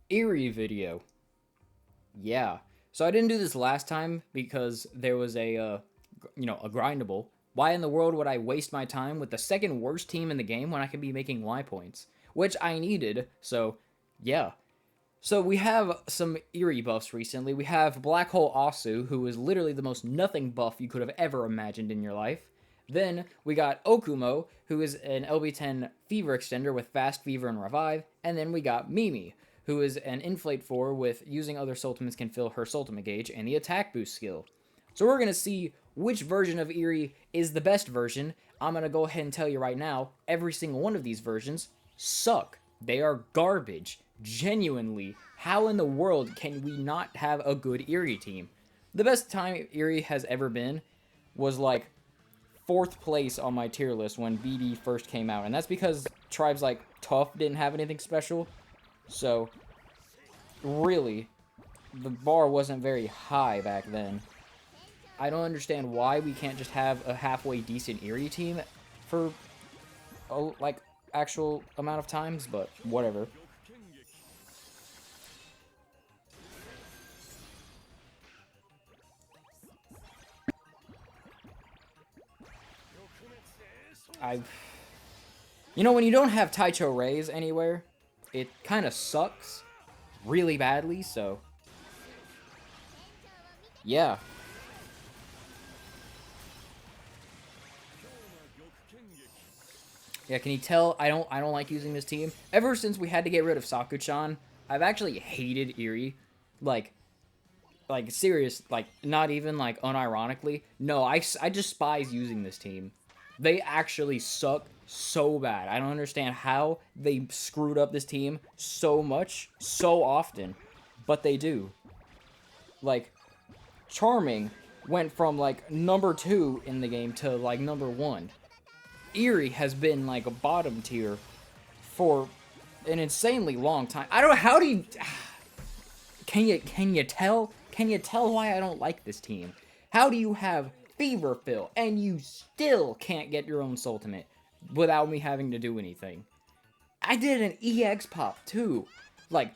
Eerie video. Yeah. So I didn't do this last time because there was a grindable. Why in the world would I waste my time with the second worst team in the game when I could be making Y points? Which I needed, so yeah. So we have some Eerie buffs recently. We have Black Hole Asu, who is literally the most nothing buff you could have ever imagined in your life. Then we got Okumo, who is an LB10 Fever Extender with Fast Fever and Revive. And then we got Mimi, who is an Inflate 4 with using other Soultimates can fill her Soultimate gauge and the Attack Boost skill. So we're going to see which version of Eerie is the best version. I'm going to go ahead and tell you right now, every single one of these versions suck. They are garbage. Genuinely, how in the world can we not have a good Eerie team? The best time Eerie has ever been was like 4th place on my tier list when BD first came out. And that's because tribes like Tough didn't have anything special. So, really, the bar wasn't very high back then. I don't understand why we can't just have a halfway decent Eerie team for, like, actual amount of times, but whatever. When you don't have Taicho Rays anywhere, it kind of sucks really badly, so yeah. Yeah, can you tell I don't like using this team? Ever since we had to get rid of Sakuchan, I've actually hated Eerie. Like serious, like not even like unironically. No, I despise using this team. They actually suck so bad. I don't understand how they screwed up this team so much, so often. But they do. Like, Charming went from, like, number 2 in the game to, like, number 1. Eerie has been, like, a bottom tier for an insanely long time. I don't know, how do you... Can you tell? Can you tell why I don't like this team? How do you have Feverfill and you still can't get your own Soultimate without me having to do anything? I did an EX pop too. Like,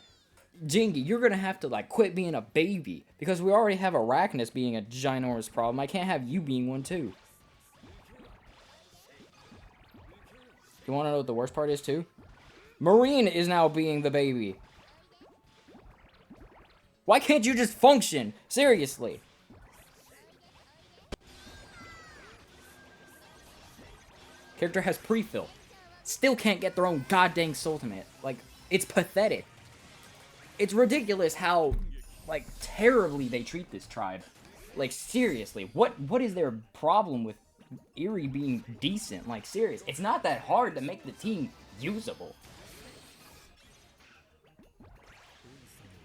Jingy, you're gonna have to like quit being a baby because we already have Arachnus being a ginormous problem. I can't have you being one too. You wanna know what the worst part is too? Marine is now being the baby. Why can't you just function? Seriously. Character has pre-fill. Still can't get their own goddamn Soultimate. Like, it's pathetic. It's ridiculous how, like, terribly they treat this tribe. Like, seriously. What is their problem with Eerie being decent? Like, serious. It's not that hard to make the team usable.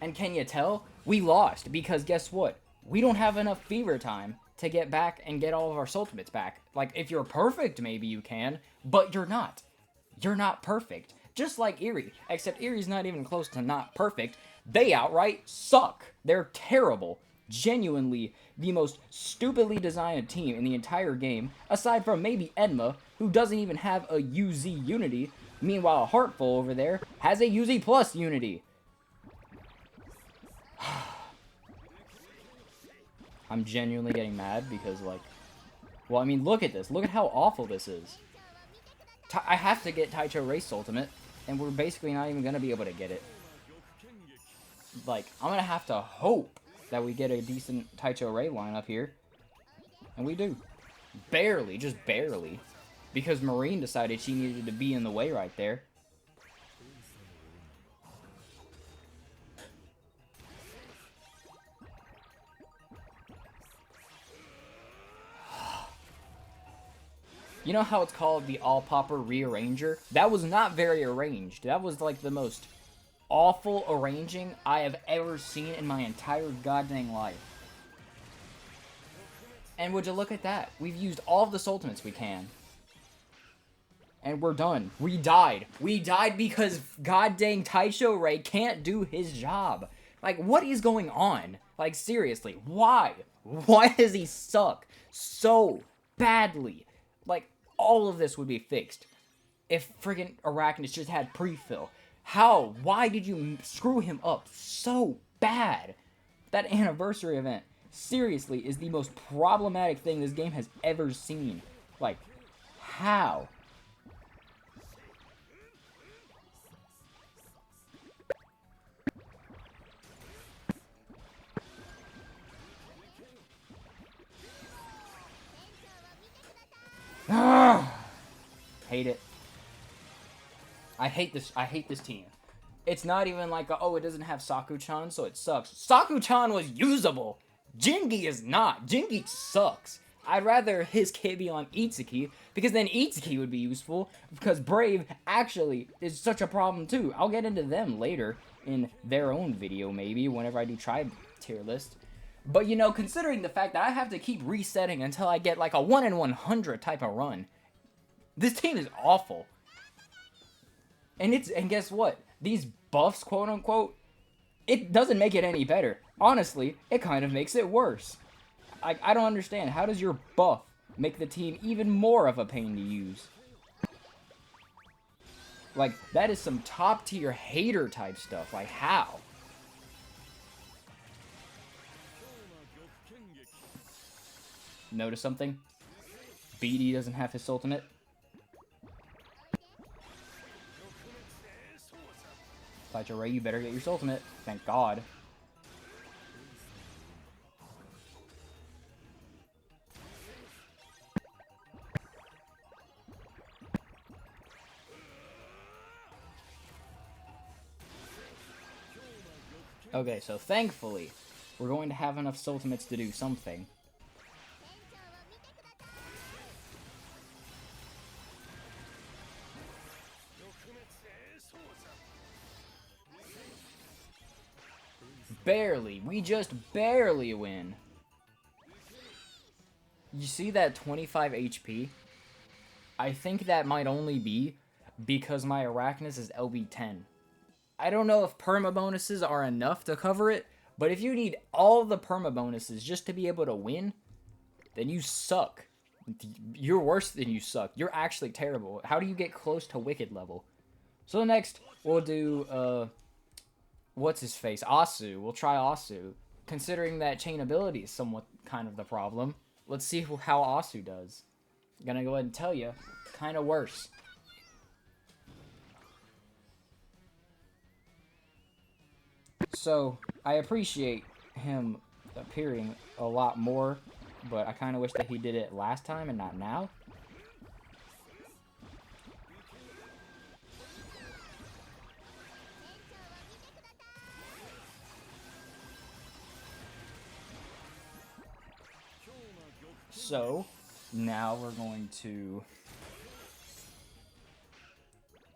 And can you tell? We lost because guess what? We don't have enough fever time to get back and get all of our Soultimates back. Like, if you're perfect, maybe you can, but you're not. You're not perfect. Just like Eerie, except Eerie's not even close to not perfect. They outright suck. They're terrible. Genuinely the most stupidly designed team in the entire game, aside from maybe Edma, who doesn't even have a UZ Unity. Meanwhile, Heartful over there has a UZ Plus Unity. I'm genuinely getting mad because, like... Well, I mean, look at this. Look at how awful this is. I have to get Taicho Race Ultimate, and we're basically not even going to be able to get it. Like, I'm going to have to hope that we get a decent Taicho Ray lineup here. And we do. Barely, just barely. Because Marine decided she needed to be in the way right there. You know how it's called the All-Popper Rearranger? That was not very arranged. That was like the most awful arranging I have ever seen in my entire goddamn life. And would you look at that? We've used all of the Soultimates we can. And we're done. We died. We died because goddamn Taicho Ray can't do his job. Like, what is going on? Like, seriously, why? Why does he suck so badly? Like, all of this would be fixed if friggin' Arachnus just had pre-fill. How? Why did you screw him up so bad? That anniversary event, seriously, is the most problematic thing this game has ever seen. Like, how? Hate it. I hate this team. It's not even like, oh, it doesn't have Saku-chan, so it sucks. Saku-chan was usable. Jingi is not. Jingi sucks. I'd rather his kid be on Itsuki, because then Itsuki would be useful, because Brave actually is such a problem too. I'll get into them later in their own video, maybe, whenever I do tribe tier list. But, you know, considering the fact that I have to keep resetting until I get like a 1 in 100 type of run, this team is awful. And guess what? These buffs, quote unquote, it doesn't make it any better. Honestly, it kind of makes it worse. I don't understand. How does your buff make the team even more of a pain to use? Like, that is some top tier hater type stuff. Like, how? Notice something? BD doesn't have his Soultimate. Taicho Ray, you better get your Soultimate. Thank God. Okay, so thankfully, we're going to have enough Soultimates to do something. Barely. We just barely win. You see that 25 HP? I think that might only be because my Arachnus is LB10. I don't know if perma bonuses are enough to cover it, but if you need all the perma bonuses just to be able to win, then you suck. You're worse than you suck. You're actually terrible. How do you get close to Wicked level? So next, we'll do, what's his face? Asu. We'll try Asu. Considering that chain ability is somewhat kind of the problem, let's see how Asu does. I'm gonna go ahead and tell you, kind of worse. So, I appreciate him appearing a lot more, but I kind of wish that he did it last time and not now. So, now we're going to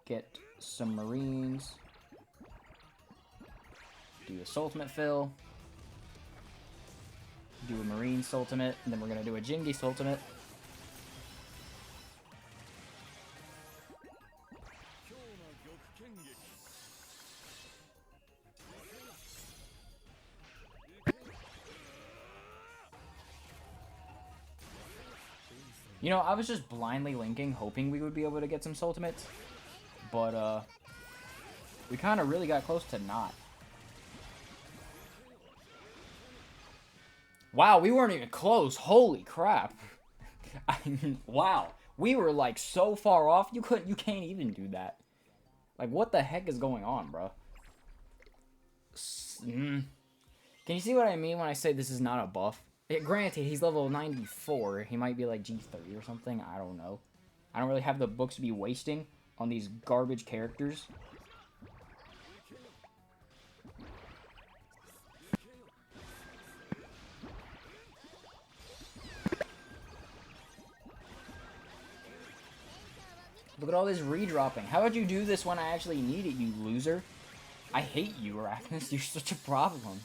get some Marines, do a Soultimate fill, do a Marine Soultimate, and then we're going to do a Jingi Soultimate. You know, I was just blindly linking, hoping we would be able to get some Soultimates, but, we kind of really got close to not. Wow, we weren't even close. Holy crap. I mean, wow. We were, like, so far off, you can't even do that. Like, what the heck is going on, bro? Can you see what I mean when I say this is not a buff? Granted, he's level 94. He might be like G30 or something. I don't know. I don't really have the books to be wasting on these garbage characters. Look at all this redropping. How would you do this when I actually need it, you loser? I hate you, Arachnus. You're such a problem.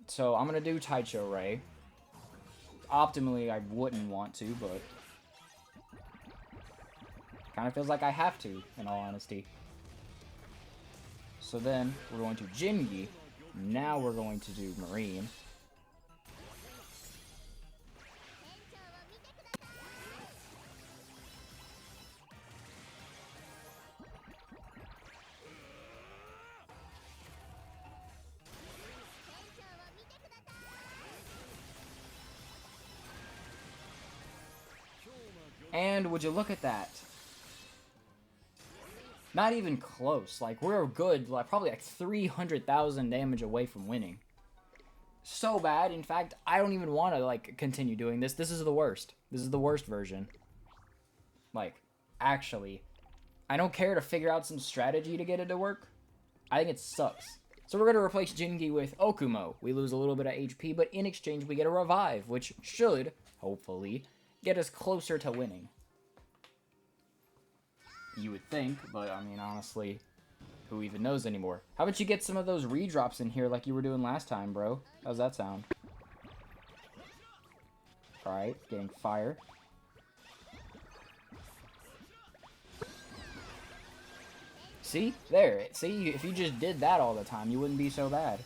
So, I'm going to do Taicho Ray. Optimally, I wouldn't want to, but kind of feels like I have to, in all honesty. So then, we're going to Jingi. Now we're going to do Marine. And would you look at that? Not even close. Like, we're good, like, probably like 300,000 damage away from winning. So bad. In fact, I don't even want to, like, continue doing this. This is the worst. This is the worst version. Like, actually. I don't care to figure out some strategy to get it to work. I think it sucks. So we're going to replace Jingi with Okumo. We lose a little bit of HP, but in exchange we get a revive, which should, hopefully, get us closer to winning. You would think, but I mean, honestly, who even knows anymore? How about you get some of those redrops in here like you were doing last time, bro? How's that sound? Alright, getting fire. See? There. See? If you just did that all the time, you wouldn't be so bad.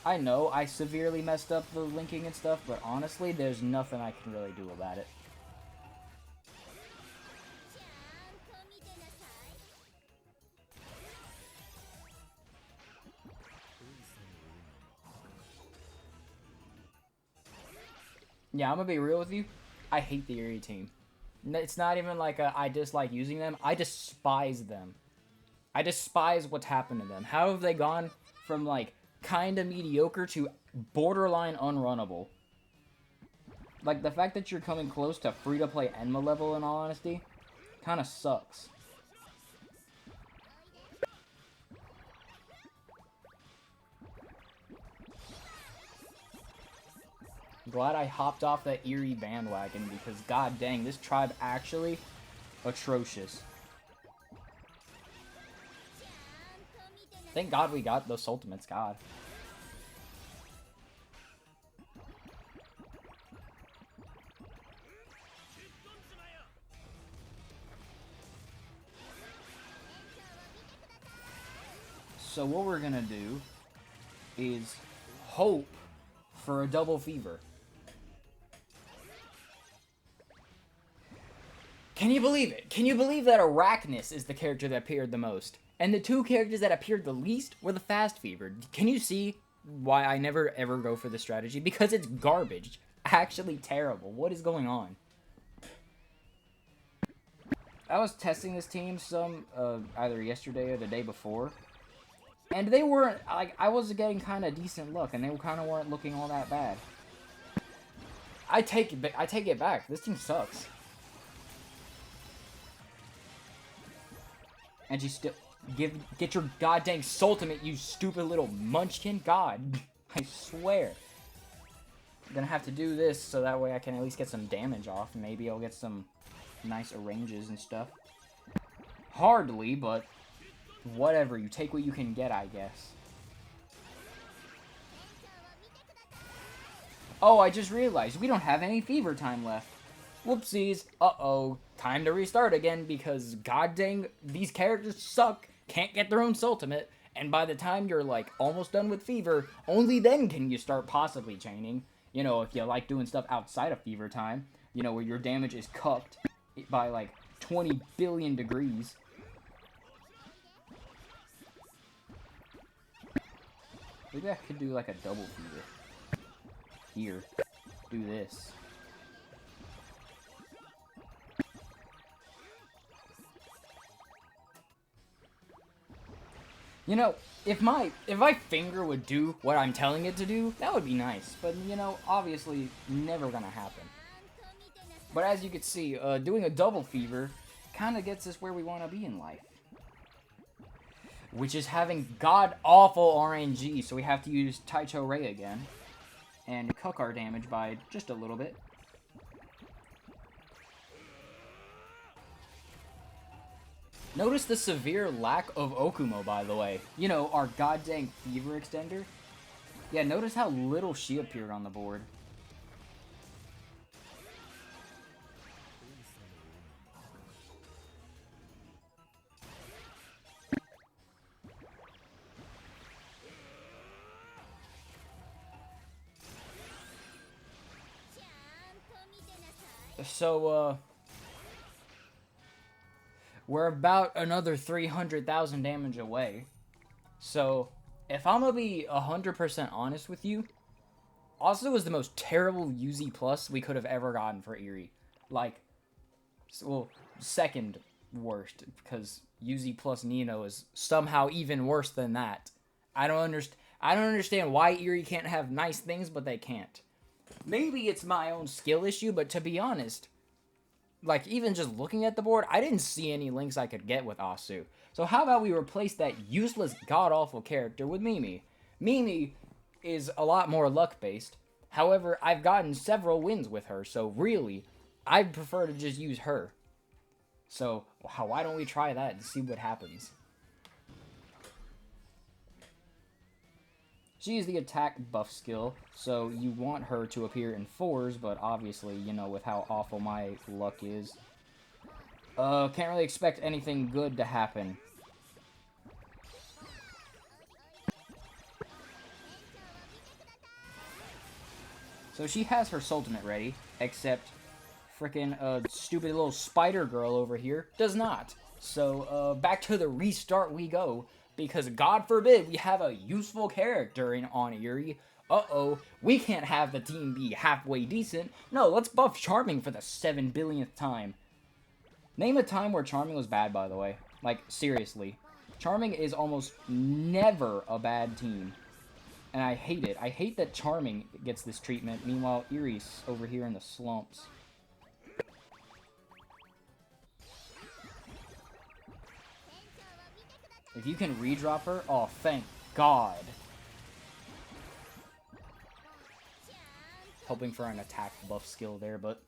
I know I severely messed up the linking and stuff, but honestly, there's nothing I can really do about it. Yeah, I'm gonna be real with you. I hate the Eerie team. It's not even like I dislike using them. I despise them. I despise what's happened to them. How have they gone from, like, kinda mediocre to borderline unrunnable? Like, the fact that you're coming close to free-to-play Enma level, in all honesty, kinda sucks. Glad I hopped off that Eerie bandwagon, because god dang, this tribe actually atrocious. Thank god we got those Soultimates, god. So what we're gonna do is hope for a double fever. Can you believe it? Can you believe that Arachnus is the character that appeared the most? And the two characters that appeared the least were the fast fever. Can you see why I never ever go for this strategy? Because it's garbage. Actually terrible. What is going on? I was testing this team some either yesterday or the day before. And they weren't, like, I was getting kind of decent luck, and they kind of weren't looking all that bad. I take it back. This team sucks. And you still get your goddamn Soultimate, you stupid little munchkin. God, I swear. I'm gonna have to do this so that way I can at least get some damage off. Maybe I'll get some nice arranges and stuff. Hardly, but whatever. You take what you can get, I guess. Oh, I just realized we don't have any fever time left. Whoopsies. Uh-oh. Time to restart again because god dang, these characters suck. Can't get their own Soultimate. And by the time you're, like, almost done with fever, only then can you start possibly chaining. You know, if you like doing stuff outside of fever time. You know, where your damage is cucked by, like, 20 billion degrees. Maybe I could do, like, a double fever. Here. Do this. You know, if my finger would do what I'm telling it to do, that would be nice. But, you know, obviously never gonna happen. But as you can see, doing a double fever kind of gets us where we want to be in life. Which is having god-awful RNG, so we have to use Taicho Rei again. And cuck our damage by just a little bit. Notice the severe lack of Okumo, by the way. You know, our goddamn fever extender. Yeah, notice how little she appeared on the board. So, we're about another 300,000 damage away. So, if I'm gonna be 100% honest with you, also was the most terrible UZ plus we could have ever gotten for Eerie. Like, well, second worst, because UZ plus Nino is somehow even worse than that. I don't understand why Eerie can't have nice things, but they can't. Maybe it's my own skill issue, but to be honest, like, even just looking at the board, I didn't see any links I could get with Asu. So how about we replace that useless, god-awful character with Mimi? Mimi is a lot more luck-based. However, I've gotten several wins with her, so really, I'd prefer to just use her. So, why don't we try that and see what happens? She is the attack buff skill, so you want her to appear in 4s, but obviously, you know, with how awful my luck is. Can't really expect anything good to happen. So she has her Soultimate ready, except frickin' stupid little spider girl over here does not. So, back to the restart we go. Because, God forbid, we have a useful character on Eerie. Uh-oh, we can't have the team be halfway decent. No, let's buff Charming for the 7 billionth time. Name a time where Charming was bad, by the way. Like, seriously. Charming is almost never a bad team. And I hate it. I hate that Charming gets this treatment. Meanwhile, Eerie's over here in the slumps. If you can redrop her, oh, thank God. Hoping for an attack buff skill there, but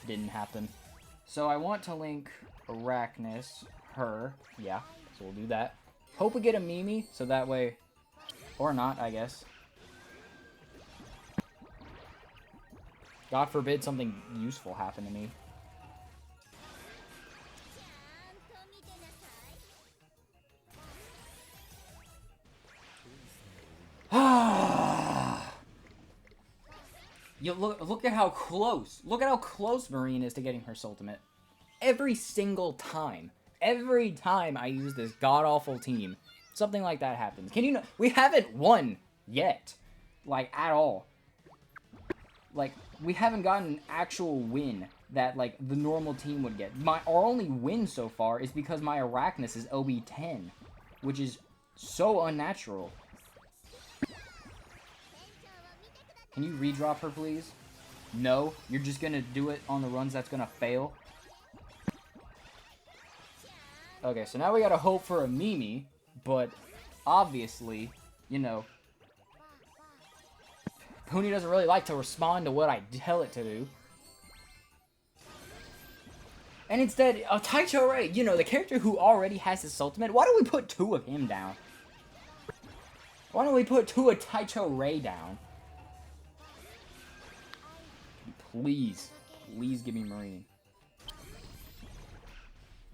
didn't happen. So I want to link Arachnus, her, yeah, so we'll do that. Hope we get a Mimi, so that way, or not, I guess. God forbid something useful happen to me. You look at how close. Look at how close Marine is to getting her Soultimate. Every single time. Every time I use this god-awful team, something like that happens. Can you know? We haven't won yet. Like, at all. Like, we haven't gotten an actual win that, like, the normal team would get. Our only win so far is because my Arachnus is OB10, which is so unnatural. Can you redrop her, please? No? You're just gonna do it on the runs that's gonna fail? Okay, so now we gotta hope for a Mimi, but obviously, you know, Puni doesn't really like to respond to what I tell it to do. And instead, Taicho Ray, you know, the character who already has his Soultimate, why don't we put 2 of him down? Why don't we put 2 of Taicho Ray down? Please. Please give me Marine.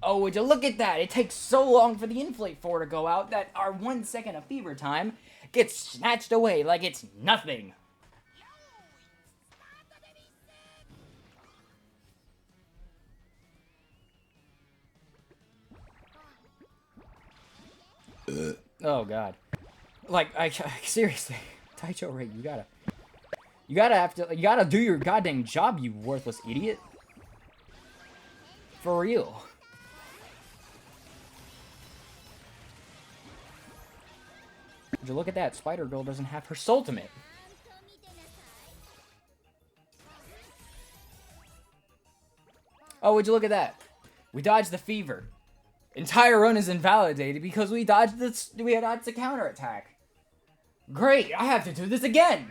Oh, would you look at that? It takes so long for the Inflate 4 to go out that our 1 second of fever time gets snatched away like it's nothing. Oh, God. Like, seriously. Taicho Ray, you gotta do your goddamn job, you worthless idiot. For real. Would you look at that? Spider-Girl doesn't have her Soultimate. Oh, would you look at that? We dodged the fever. Entire run is invalidated because we dodged the counterattack. Great, I have to do this again!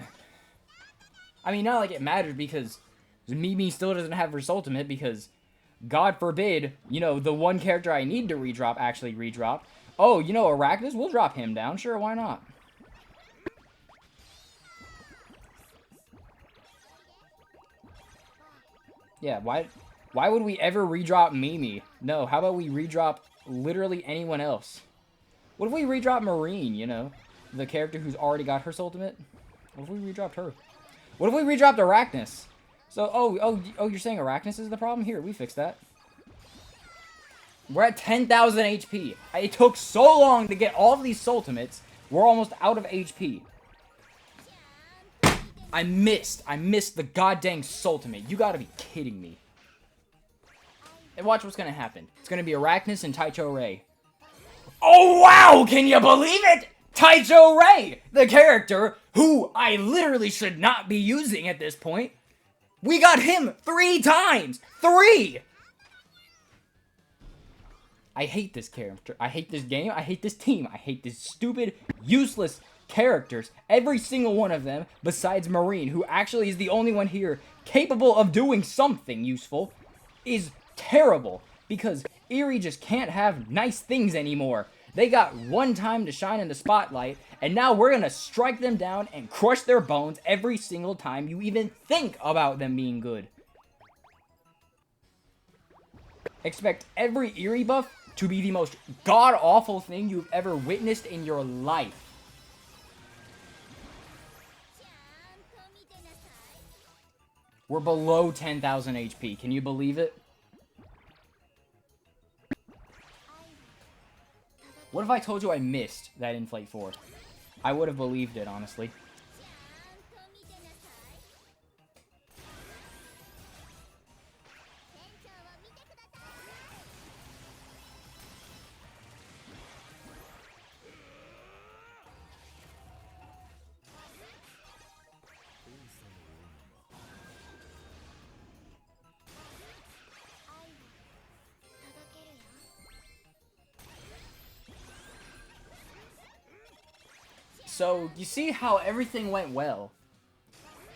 I mean, not like it matters because Mimi still doesn't have her Soultimate because, God forbid, you know, the one character I need to redrop actually redrop. Oh, you know, Arachnus, we'll drop him down. Sure, why not? Yeah, why would we ever redrop Mimi? No, how about we redrop literally anyone else? What if we redrop Marine, you know? The character who's already got her Soultimate? What if we redropped her? What if we redropped Arachnus? So, oh, you're saying Arachnus is the problem? Here, we fixed that. We're at 10,000 HP. It took so long to get all of these Soultimates. We're almost out of HP. I missed the goddamn Soultimate. You gotta be kidding me. And watch what's gonna happen. It's gonna be Arachnus and Taicho Rei. Oh, wow! Can you believe it? Taicho Rei! The character who I literally should not be using at this point. We got him 3 times! 3! I hate this character. I hate this game. I hate this team. I hate this stupid, useless characters. Every single one of them, besides Marine, who actually is the only one here capable of doing something useful, is terrible. Because Eerie just can't have nice things anymore. They got one time to shine in the spotlight, and now we're gonna strike them down and crush their bones every single time you even think about them being good. Expect every Eerie buff to be the most god-awful thing you've ever witnessed in your life. We're below 10,000 HP. Can you believe it? What if I told you I missed that Inflate 4? I would have believed it, honestly. So, you see how everything went well.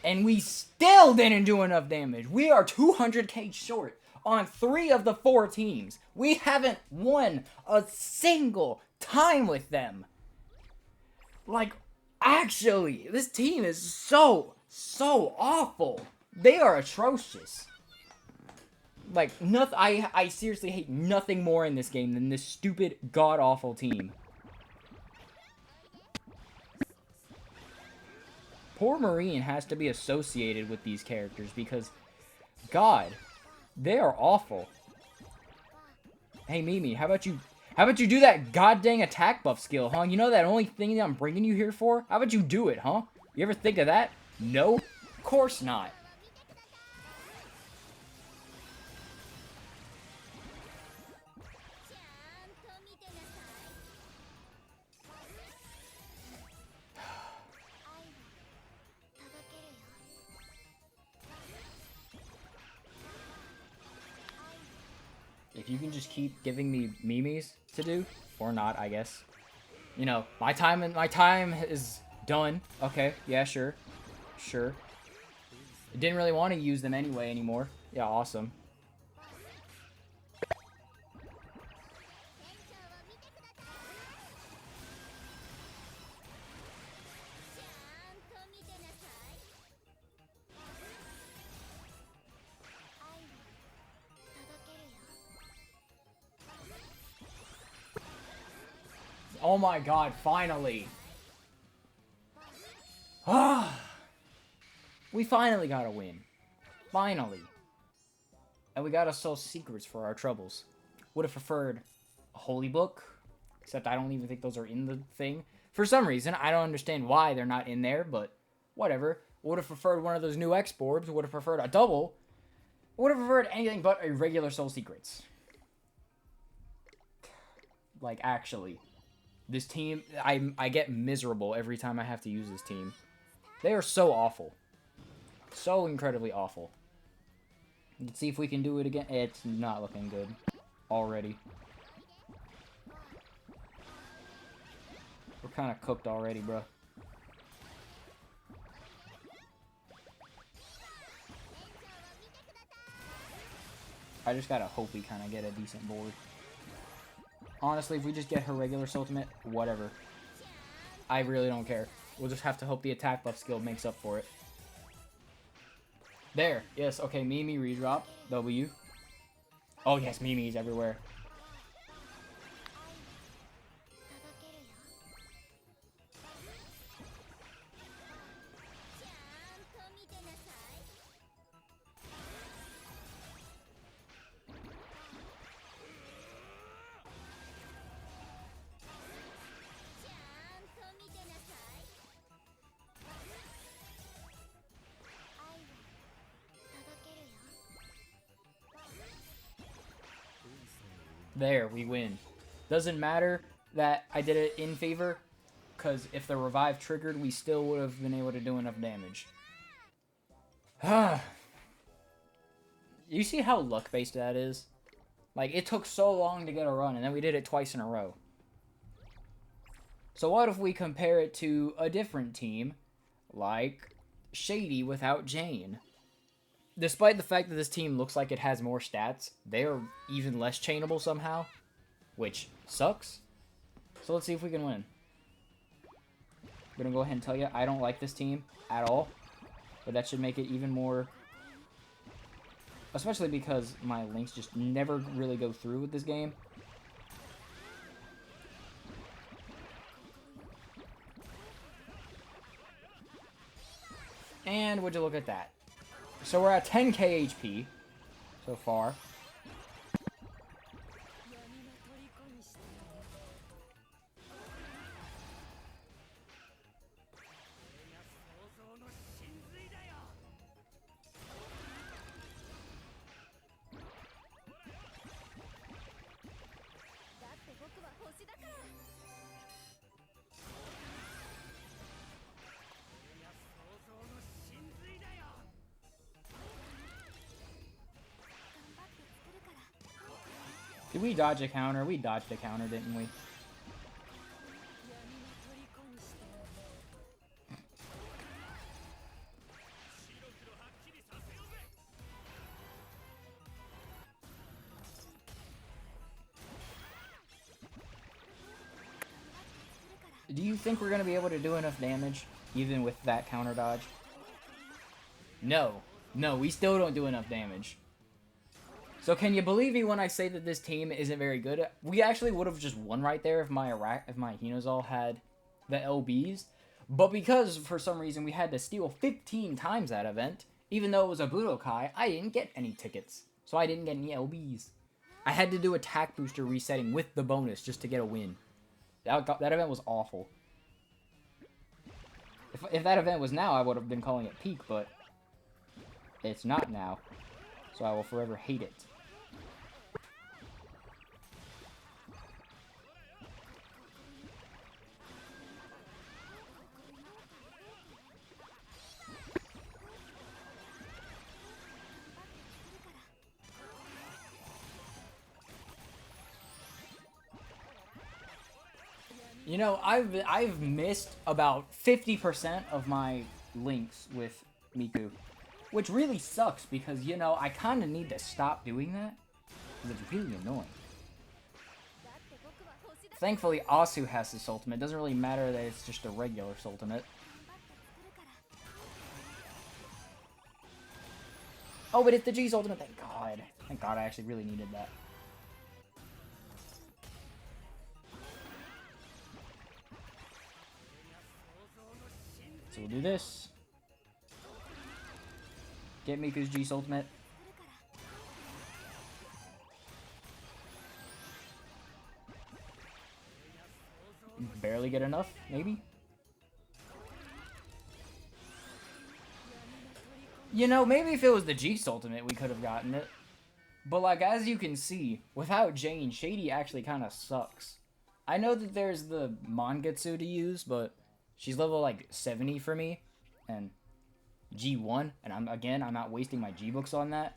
And we still didn't do enough damage. We are 200k short on 3 of the 4 teams. We haven't won a single time with them. Like, actually, this team is so awful. They are atrocious. Like, I seriously hate nothing more in this game than this stupid, god-awful team. Poor Marine has to be associated with these characters because, God, they are awful. Hey, Mimi, how about you do that goddamn attack buff skill, huh? You know that only thing that I'm bringing you here for? How about you do it, huh? You ever think of that? No? Of course not. If you can just keep giving me memes to do, or not, I guess. You know, my time is done. Okay, yeah, sure. Sure. I didn't really want to use them anyway anymore. Yeah, awesome. Oh my god, finally! We finally got a win. Finally. And we gotta sell secrets for our troubles. Would have preferred a holy book, except I don't even think those are in the thing. For some reason, I don't understand why they're not in there, but whatever. Would have preferred one of those new X-Orbs, would have preferred a double. Would have preferred anything but a regular soul secrets. Like, actually. This team, I get miserable every time I have to use this team. They are so awful. So incredibly awful. Let's see if we can do it again. It's not looking good. Already. We're kind of cooked already, bro. I just gotta hope we kind of get a decent board. Honestly, if we just get her regular Soultimate, whatever. I really don't care. We'll just have to hope the attack buff skill makes up for it. There. Yes, okay, Mimi redrop. W. Oh yes, Mimi's everywhere. There, we win. Doesn't matter that I did it in favor, because if the revive triggered, we still would have been able to do enough damage. You see how luck-based that is? Like, it took so long to get a run, and then we did it twice in a row. So what if we compare it to a different team, like Shady without Jane? Despite the fact that this team looks like it has more stats, they are even less chainable somehow, which sucks. So let's see if we can win. I'm gonna go ahead and tell you, I don't like this team at all, but that should make it even more... Especially because my links just never really go through with this game. And would you look at that? So we're at 10k HP so far. Did we dodge a counter? We dodged a counter, didn't we? Do you think we're going to be able to do enough damage, even with that counter dodge? No. No, we still don't do enough damage. So can you believe me when I say that this team isn't very good? We actually would have just won right there if my Hinozal had the LBs. But because, for some reason, we had to steal 15 times that event, even though it was a Budokai, I didn't get any tickets. So I didn't get any LBs. I had to do attack booster resetting with the bonus just to get a win. That event was awful. If that event was now, I would have been calling it peak, but it's not now. So I will forever hate it. You know, I've missed about 50% of my links with Miku, which really sucks because, you know, I kind of need to stop doing that because it's really annoying. Thankfully, Asu has his Soultimate. It doesn't really matter that it's just a regular Soultimate. Oh, but it's the G's Ultimate. Thank God. Thank God I actually really needed that. So we'll do this. Get Miku's G's Ultimate. Barely get enough, maybe? You know, maybe if it was the G's Ultimate, we could have gotten it. But, like, as you can see, without Jane, Shady actually kind of sucks. I know that there's the Mangetsu to use, but she's level, like, 70 for me. And G1. And, I'm not wasting my G-books on that.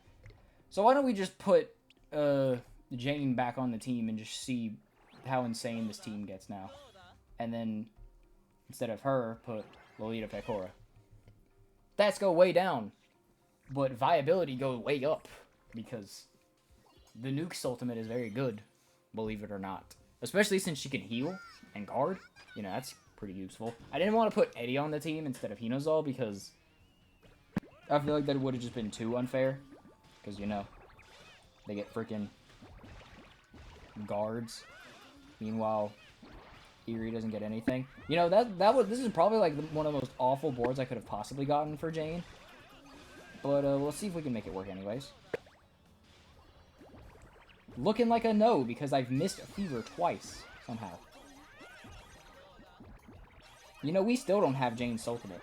So why don't we just put Jane back on the team and just see how insane this team gets now. And then, instead of her, put Lolita Pecora. Stats go way down, but viability goes way up, because the Nuke's ultimate is very good, believe it or not. Especially since she can heal and guard. You know, that's pretty useful. I didn't want to put Eddie on the team instead of Hinozal, because I feel like that would have just been too unfair. Because, you know, they get freaking guards. Meanwhile, Eerie doesn't get anything. You know, this is probably like one of the most awful boards I could have possibly gotten for Jane. But we'll see if we can make it work anyways. Looking like a no, because I've missed Fever twice, somehow. You know, we still don't have Jane's Soultimate.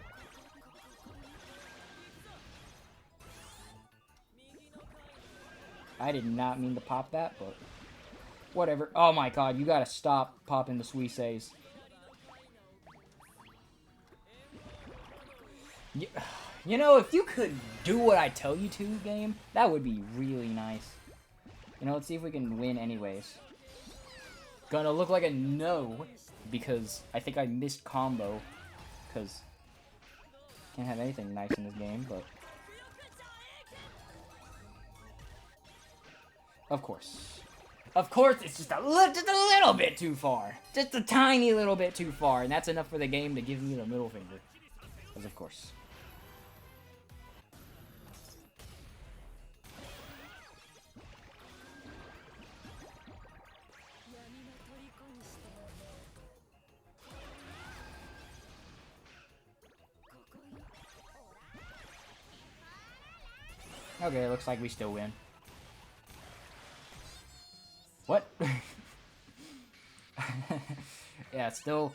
I did not mean to pop that, but Whatever. Oh my god, you gotta stop popping the Suisses. You know, if you could do what I tell you to, game, that would be really nice. You know, let's see if we can win anyways. Gonna look like a no, because I think I missed combo. Because can't have anything nice in this game, but... Of course. Of course, it's just a little bit too far. Just a tiny little bit too far, and that's enough for the game to give me the middle finger. Because of course. Okay, looks like we still win. What? Yeah, still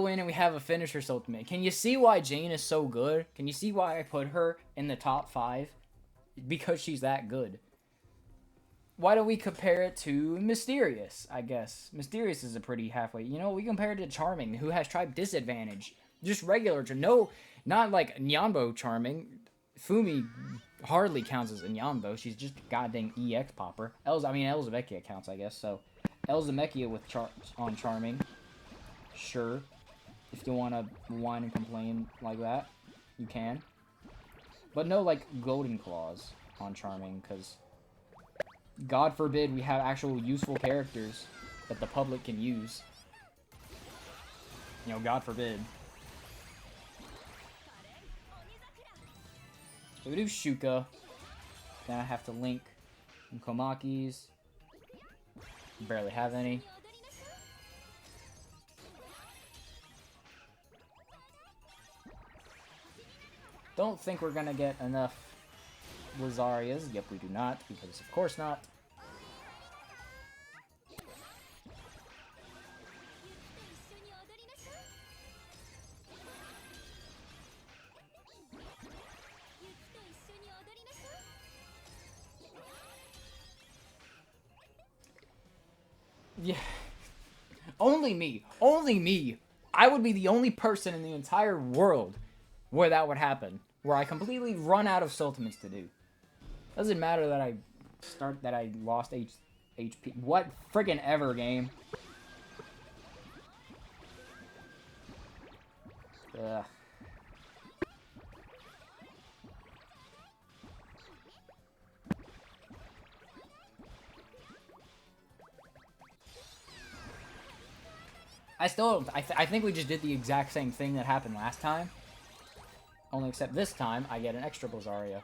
win, and we have a finisher Soultimate. Can you see why Jane is so good? Can you see why I put her in the top 5? Because she's that good. Why don't we compare it to Mysterious, I guess? Mysterious is a pretty halfway. You know, we compare it to Charming, who has tribe disadvantage. Just regular, no, not like Nyambo Charming. Fumi hardly counts as a Nyambo. She's just a goddamn EX popper. Elzavecchia counts, I guess. So, Elzavecchia with on Charming. Sure. If you want to whine and complain like that, you can. But no, like, Golden Claws on Charming, because... God forbid we have actual useful characters that the public can use. You know, God forbid. So we do Shuka. Then I have to link some Komakis. Barely have any. Don't think we're gonna get enough Lazarias. Yep, we do not, because of course not. Yeah. Only me. Only me. I would be the only person in the entire world where that would happen. Where I completely run out of Soultimates to do. Doesn't matter that I lost HP. What friggin' ever, game. Ugh. I think we just did the exact same thing that happened last time. Only except this time, I get an extra Blazaria.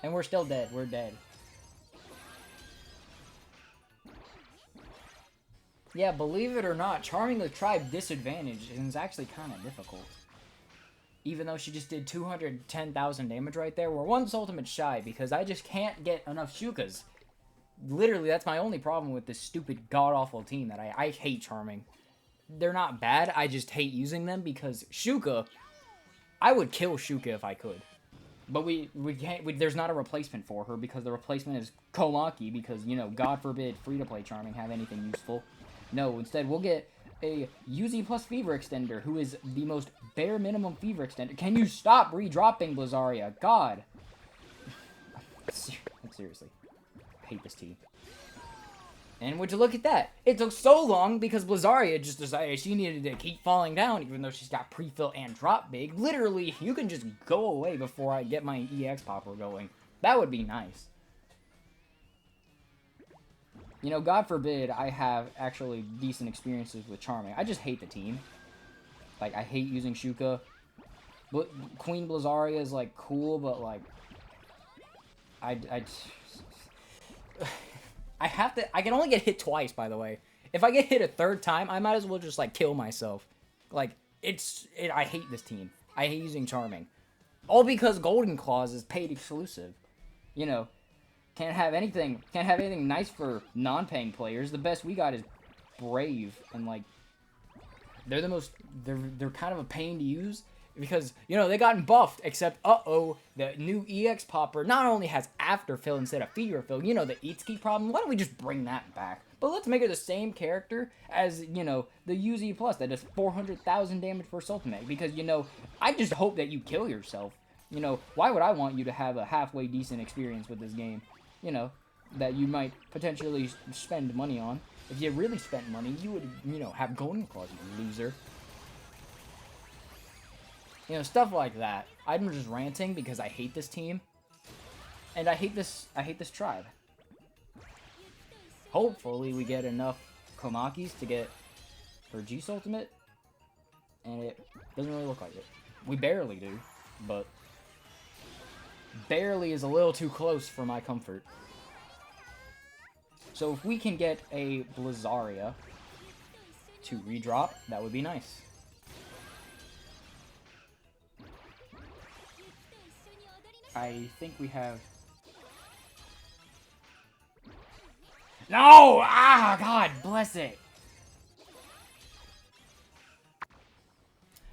And we're still dead. We're dead. Yeah, believe it or not, charming the tribe disadvantage is actually kind of difficult. Even though she just did 210,000 damage right there, we're one Soultimate shy because I just can't get enough Shukas. Literally, that's my only problem with this stupid god-awful team that I hate charming. They're not bad, I just hate using them because Shuka, I would kill Shuka if I could. But we can't, there's not a replacement for her because the replacement is Kolaki because, you know, God forbid free-to-play Charming have anything useful. No, instead we'll get a UZ plus Fever Extender who is the most bare minimum Fever Extender. Can you stop redropping Blazaria? God. Seriously. I hate this team. And would you look at that? It took so long because Blazaria just decided she needed to keep falling down even though she's got pre-fill and drop big. Literally, you can just go away before I get my EX popper going. That would be nice. You know, God forbid I have actually decent experiences with Charming. I just hate the team. Like, I hate using Shuka. But Queen Blazaria is, like, cool, but, like... I have to... I can only get hit twice, by the way. If I get hit a third time, I might as well just, like, kill myself. Like, I hate this team. I hate using Charming. All because Golden Claws is paid exclusive. You know, can't have anything nice for non-paying players. The best we got is Brave, and, like, they're kind of a pain to use. Because, you know, they gotten buffed, except, the new EX popper not only has afterfill instead of fear fill, you know, the Itsuki problem, why don't we just bring that back? But let's make it the same character as, you know, the UZ Plus that does 400,000 damage for Soultimate, because, you know, I just hope that you kill yourself. You know, why would I want you to have a halfway decent experience with this game? You know, that you might potentially spend money on. If you really spent money, you would, you know, have Golden Claws, you loser. You know, stuff like that. I'm just ranting because I hate this team. And I hate this tribe. Hopefully we get enough Komakis to get for G Ultimate. And it doesn't really look like it. We barely do, but barely is a little too close for my comfort. So if we can get a Blizzaria to redrop, that would be nice. I think we have... No! Ah, God, bless it.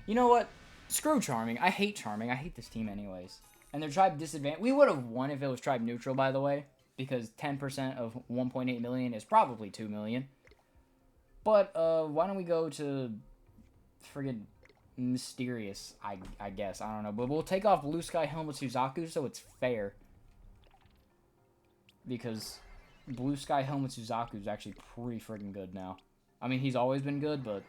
You know what? Screw Charming. I hate Charming. I hate this team anyways. And their tribe disadvantage... We would have won if it was tribe neutral, by the way. Because 10% of 1.8 million is probably 2 million. But, why don't we go to... friggin' Mysterious, I guess. I don't know. But we'll take off Blue Sky Helmet Suzaku so it's fair. Because Blue Sky Helmet Suzaku is actually pretty friggin' good now. I mean, he's always been good, but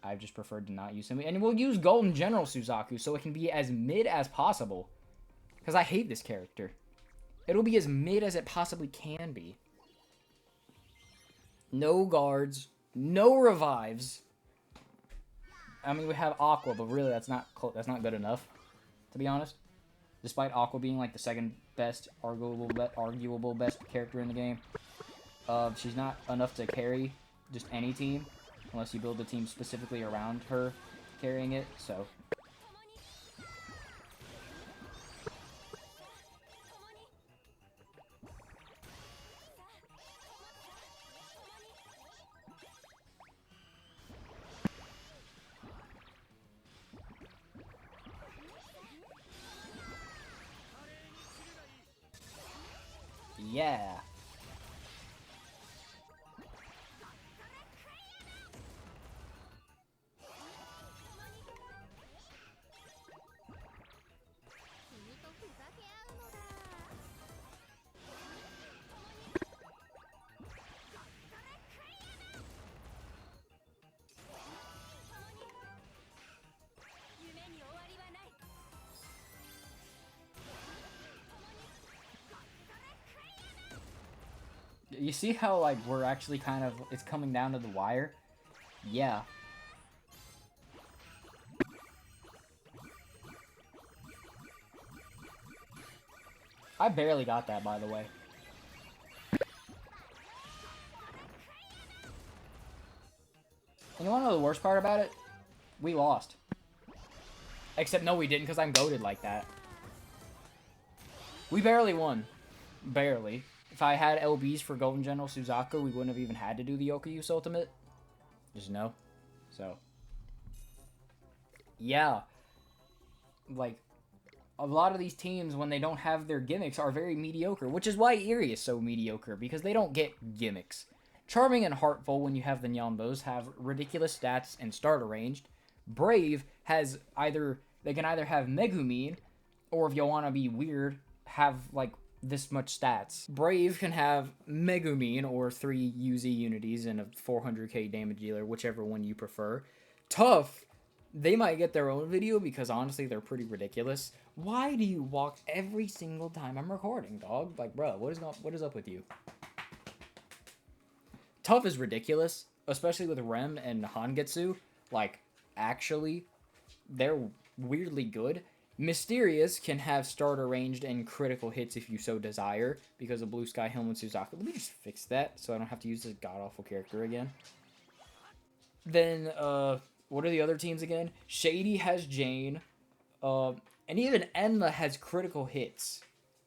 I've just preferred to not use him. And we'll use Golden General Suzaku so it can be as mid as possible. Because I hate this character. It'll be as mid as it possibly can be. No guards. No revives. I mean, we have Aqua, but really that's not good enough, to be honest. Despite Aqua being like the second best, arguable best character in the game, she's not enough to carry just any team, unless you build a team specifically around her carrying it. So. Yeah. You see how, like, we're actually kind of... It's coming down to the wire? Yeah. I barely got that, by the way. And you wanna know the worst part about it? We lost. Except, no, we didn't, because I'm goated like that. We barely won. Barely. If I had LBs for Golden General Suzaku, we wouldn't have even had to do the Yokoyu Ultimate. Just no. So. Yeah. Like, a lot of these teams, when they don't have their gimmicks, are very mediocre. Which is why Eerie is so mediocre, because they don't get gimmicks. Charming and Heartful, when you have the Nyambos, have ridiculous stats and start arranged. Brave has either... They can either have Megumin, or if you want to be weird, have, like... this much stats. Brave can have Megumin or 3 UZ unities and a 400k damage dealer, whichever one you prefer. Tough, they might get their own video because honestly they're pretty ridiculous. Why do you walk every single time I'm recording, dog? Like, bro, what is up with you? Tough is ridiculous, especially with Rem and Hangetsu. Like, actually, they're weirdly good. Mysterious can have starter ranged and critical hits if you so desire because of Blue Sky Helmet Suzaku. Let me just fix that so I don't have to use this god-awful character again. Then, what are the other teams again? Shady has Jane. And even Enma has critical hits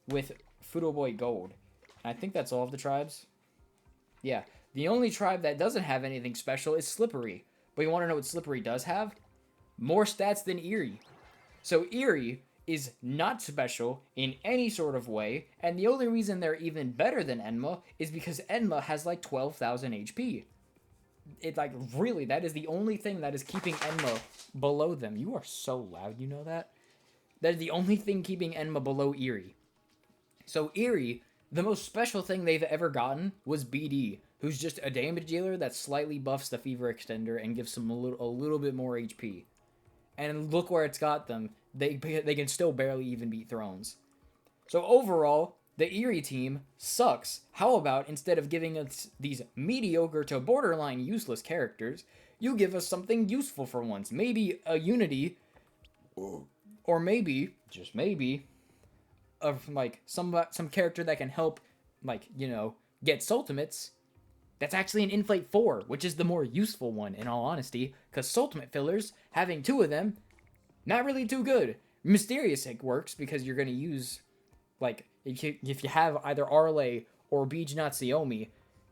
with Fudo Boy Gold. I think that's all of the tribes. Yeah. The only tribe that doesn't have anything special is Slippery. But you want to know what Slippery does have? More stats than Eerie. So Eerie is not special in any sort of way, and the only reason they're even better than Enma is because Enma has like 12,000 HP. It like really, that is the only thing that is keeping Enma below them. You are so loud, you know that? That is the only thing keeping Enma below Eerie. So Eerie, the most special thing they've ever gotten was BD, who's just a damage dealer that slightly buffs the Fever Extender and gives them a little bit more HP. And look where it's got them. They can still barely even beat Thrones. So overall, the Eerie team sucks. How about instead of giving us these mediocre to borderline useless characters, you give us something useful for once. Maybe a Unity, or maybe, just maybe, of like some character that can help, like, you know, get Soultimates. That's actually an Inflate 4, which is the more useful one, in all honesty, because Soultimate fillers, having 2 of them, not really too good. Mysterious works, because you're going to use, like, if you have either Arle or Beej Natsuomi,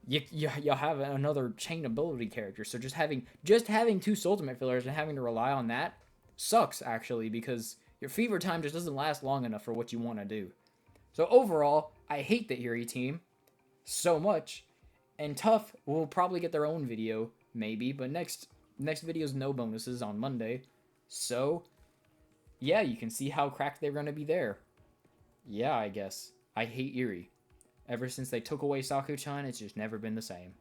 you'll have another chain ability character. So just having 2 Soultimate fillers and having to rely on that sucks, actually, because your Fever time just doesn't last long enough for what you want to do. So overall, I hate the Eerie team so much. And Tough will probably get their own video, maybe, but next video's no bonuses on Monday. So, yeah, you can see how cracked they're going to be there. Yeah, I guess. I hate Eerie. Ever since they took away Saku-chan, it's just never been the same.